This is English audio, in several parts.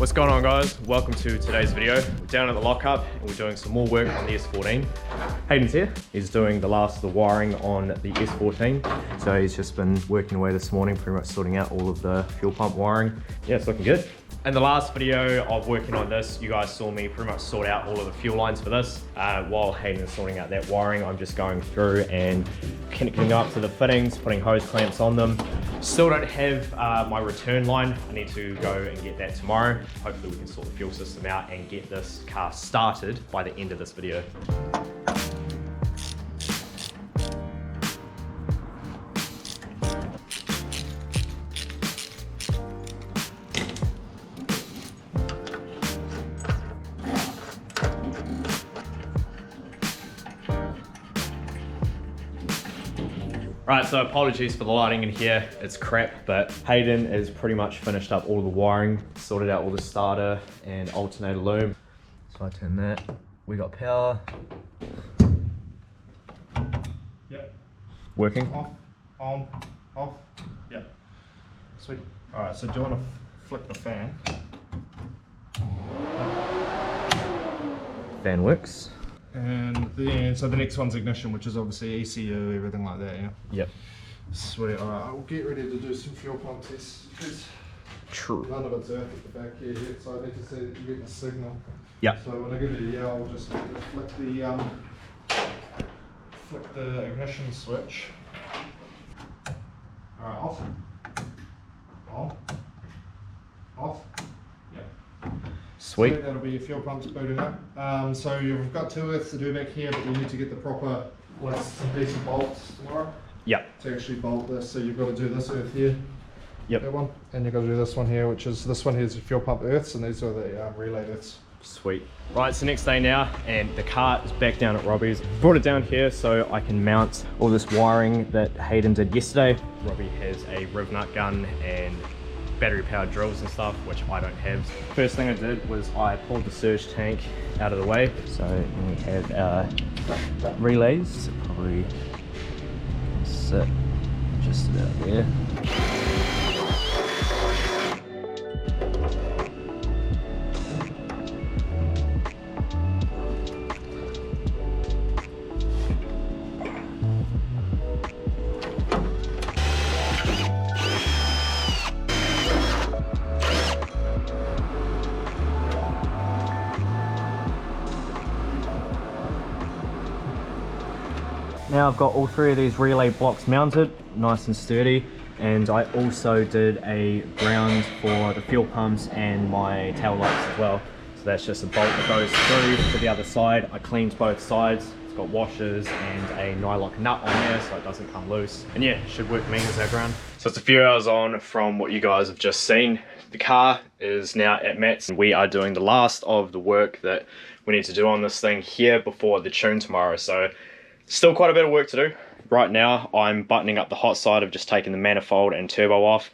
What's going on, guys? Welcome to today's video. We're down at the lockup and we're doing some more work on the S14. Hayden's here. He's doing the last of the wiring on the S14. So he's just been working away this morning, pretty much sorting out all of the fuel pump wiring. Yeah, it's looking good. In the last video of working on this, you guys saw me pretty much sort out all of the fuel lines for this. While Hayden is sorting out that wiring, I'm just going through and connecting up to the fittings, putting hose clamps on them. Still don't have my return line. I need to go and get that tomorrow. Hopefully we can sort the fuel system out and get this car started by the end of this video. Right, so apologies for the lighting in here, it's crap, but Hayden has pretty much finished up all the wiring, sorted out all the starter and alternator loom. So I turn that, we got power. Yep. Working? Off, on, off, yep. Sweet. Alright, so do you want to flick the fan? Fan works. And then, so the next one's ignition, which is obviously ECU, everything like that, yeah? Yep. Sweet, alright, I'll get ready to do some fuel pump tests, because True. none of it's earth at the back here yet, so I need to see that you're getting a signal. Yep. So when I give you a yell, I'll just flick the ignition switch. Alright, off. On. Off. Yep. Sweet. So that'll be your fuel pumps booting up. So you've got 2 earths to do back here, but you need to get the proper, some decent bolts tomorrow. Yep. To actually bolt this, so you've got to do this earth here. Yep. That one, and you've got to do this one here, which is, this one here is your fuel pump earths, and these are the relay earths. Sweet. Right, it's the next day now, and the car is back down at Robbie's. Brought it down here so I can mount all this wiring that Hayden did yesterday. Robbie has a riv nut gun and battery powered drills and stuff, which I don't have. First thing I did was I pulled the surge tank out of the way. So we have our relays, so probably sit just about there. Now I've got all 3 of these relay blocks mounted, nice and sturdy, and I also did a ground for the fuel pumps and my tail lights as well. So that's just a bolt that goes through to the other side. I cleaned both sides. It's got washers and a nylock nut on there so it doesn't come loose. And yeah, should work mean as our ground. So it's a few hours on from what you guys have just seen. The car is now at Matt's and we are doing the last of the work that we need to do on this thing here before the tune tomorrow. So still quite a bit of work to do. Right now I'm buttoning up the hot side. I've just taken the manifold and turbo off.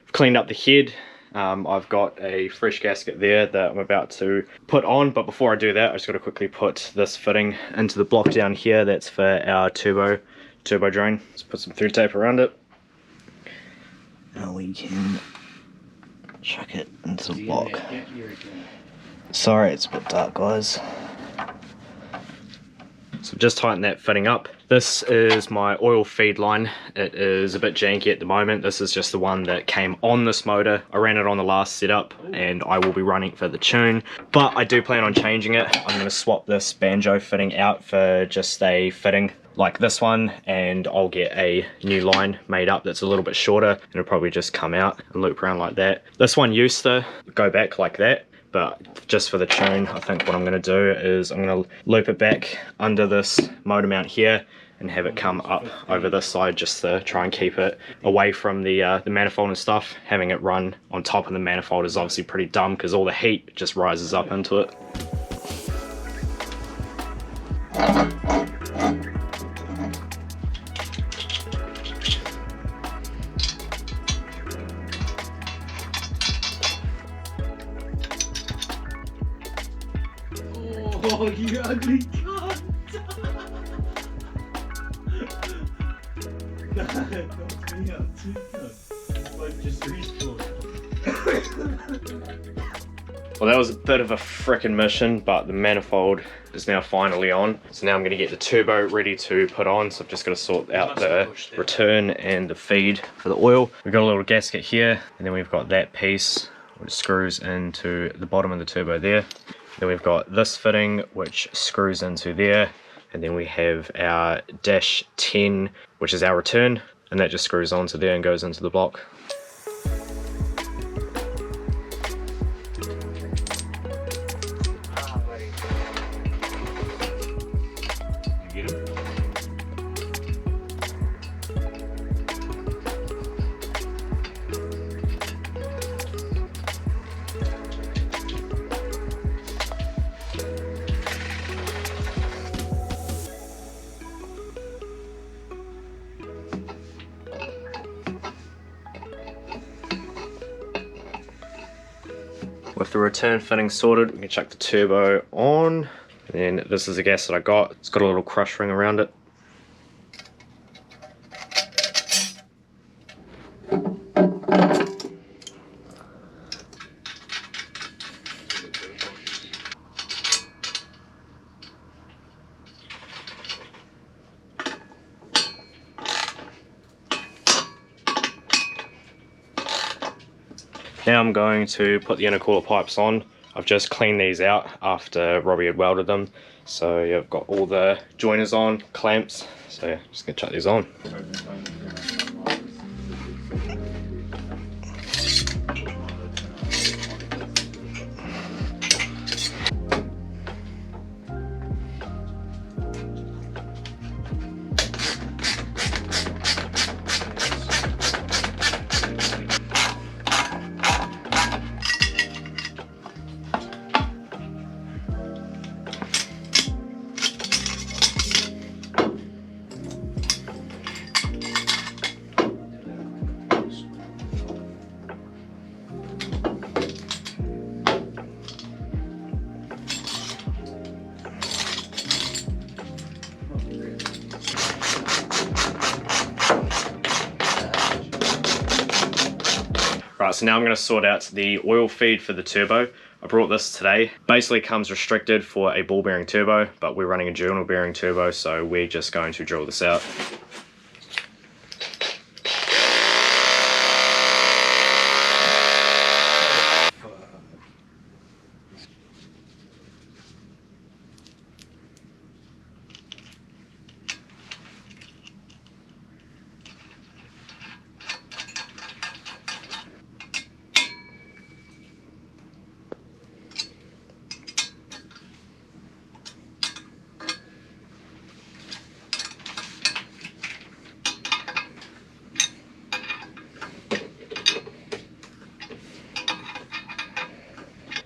I've cleaned up the head. I've got a fresh gasket there that I'm about to put on, but before I do that I just got to quickly put this fitting into the block down here. That's for our turbo drain. Let's put some thread tape around it. Now we can chuck it into the block. Sorry it's a bit dark, guys. So just tighten that fitting up. This is my oil feed line. It is a bit janky at the moment. This is just the one that came on this motor. I ran it on the last setup and I will be running for the tune, but I do plan on changing it. I'm going to swap this banjo fitting out for just a fitting like this one, and I'll get a new line made up that's a little bit shorter and it'll probably just come out and loop around like that. This one used to go back like that, but just for the tune, I think what I'm going to do is I'm going to loop it back under this motor mount here and have it come up over this side just to try and keep it away from the manifold and stuff. Having it run on top of the manifold is obviously pretty dumb because all the heat just rises up into it. Oh, you ugly cunt! Don't me out too, like just respawn. Well, that was a bit of a frickin' mission, but the manifold is now finally on. So now I'm going to get the turbo ready to put on. So I've just got to sort out the return and the feed for the oil. We've got a little gasket here, and then we've got that piece which screws into the bottom of the turbo there. Then we've got this fitting which screws into there, and then we have our dash 10 which is our return, and that just screws onto there and goes into the block. With the return fitting sorted, we can chuck the turbo on. And then this is the gas that I got. It's got a little crush ring around it. Now I'm going to put the intercooler pipes on. I've just cleaned these out after Robbie had welded them. So yeah, I've got all the joiners on, clamps. So yeah, just gonna chuck these on. Right, so now I'm going to sort out the oil feed for the turbo. I brought this today. Basically comes restricted for a ball bearing turbo, but we're running a journal bearing turbo, so we're just going to drill this out.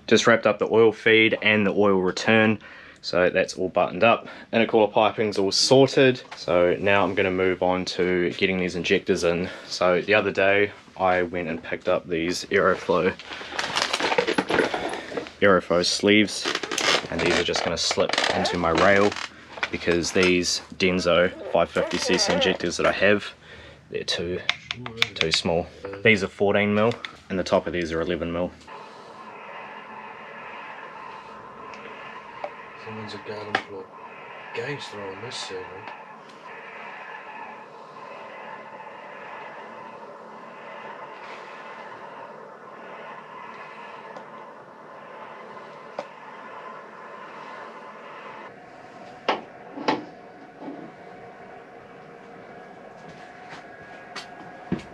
Just wrapped up the oil feed and the oil return, so that's all buttoned up. Intercooler piping's all sorted, so now I'm going to move on to getting these injectors in. So the other day I went and picked up these Aeroflow sleeves, and these are just going to slip into my rail because these Denso 550cc injectors that I have, they're too small. These are 14mm and the top of these are 11mm. Someone's a garden plot gangster on this server.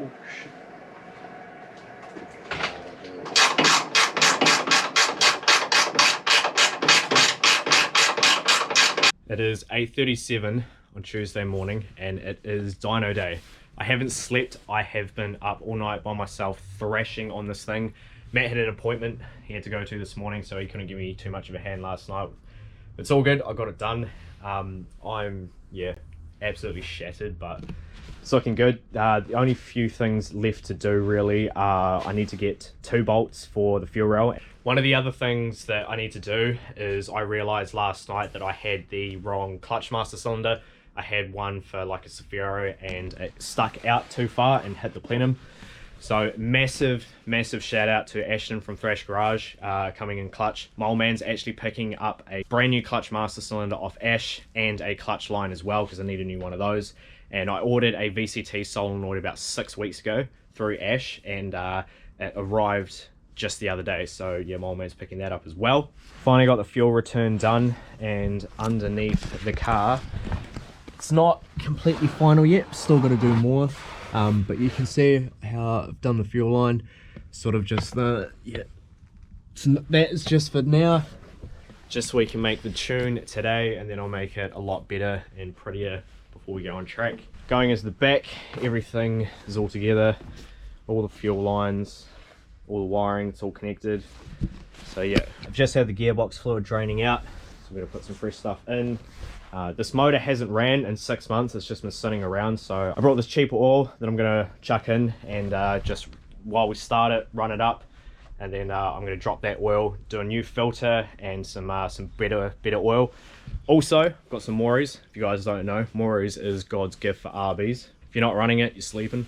Oh shit. It is 8:37 on Tuesday morning and it is dyno day. I haven't slept. I have been up all night by myself thrashing on this thing. Matt had an appointment he had to go to this morning, so he couldn't give me too much of a hand last night. It's all good. I got it done. I'm absolutely shattered, but it's looking good. The only few things left to do really are I need to get 2 bolts for the fuel rail. One of the other things that I need to do is I realized last night that I had the wrong clutch master cylinder. I had one for like a Silvia and it stuck out too far and hit the plenum. So massive shout out to Ashton from Thrash Garage, coming in clutch. My old man's actually picking up a brand new clutch master cylinder off Ash and a clutch line as well, because I need a new one of those. And I ordered a VCT solenoid about 6 weeks ago through Ash, and it arrived just the other day. So yeah, my old man's picking that up as well. Finally got the fuel return done, and underneath the car, it's not completely final yet, still got to do more. But you can see how I've done the fuel line, sort of just the, yeah, that is just for now, just so we can make the tune today, and then I'll make it a lot better and prettier before we go on track. Going as the back, everything is all together, all the fuel lines, all the wiring, it's all connected. So yeah, I've just had the gearbox fluid draining out, so we're gonna put some fresh stuff in. This motor hasn't ran in 6 months, it's just been sitting around, so I brought this cheaper oil that I'm going to chuck in, and just while we start it, run it up, and then I'm going to drop that oil, do a new filter and some better oil. Also, I've got some Morris. If you guys don't know, Morris is God's gift for RBs. If you're not running it, you're sleeping.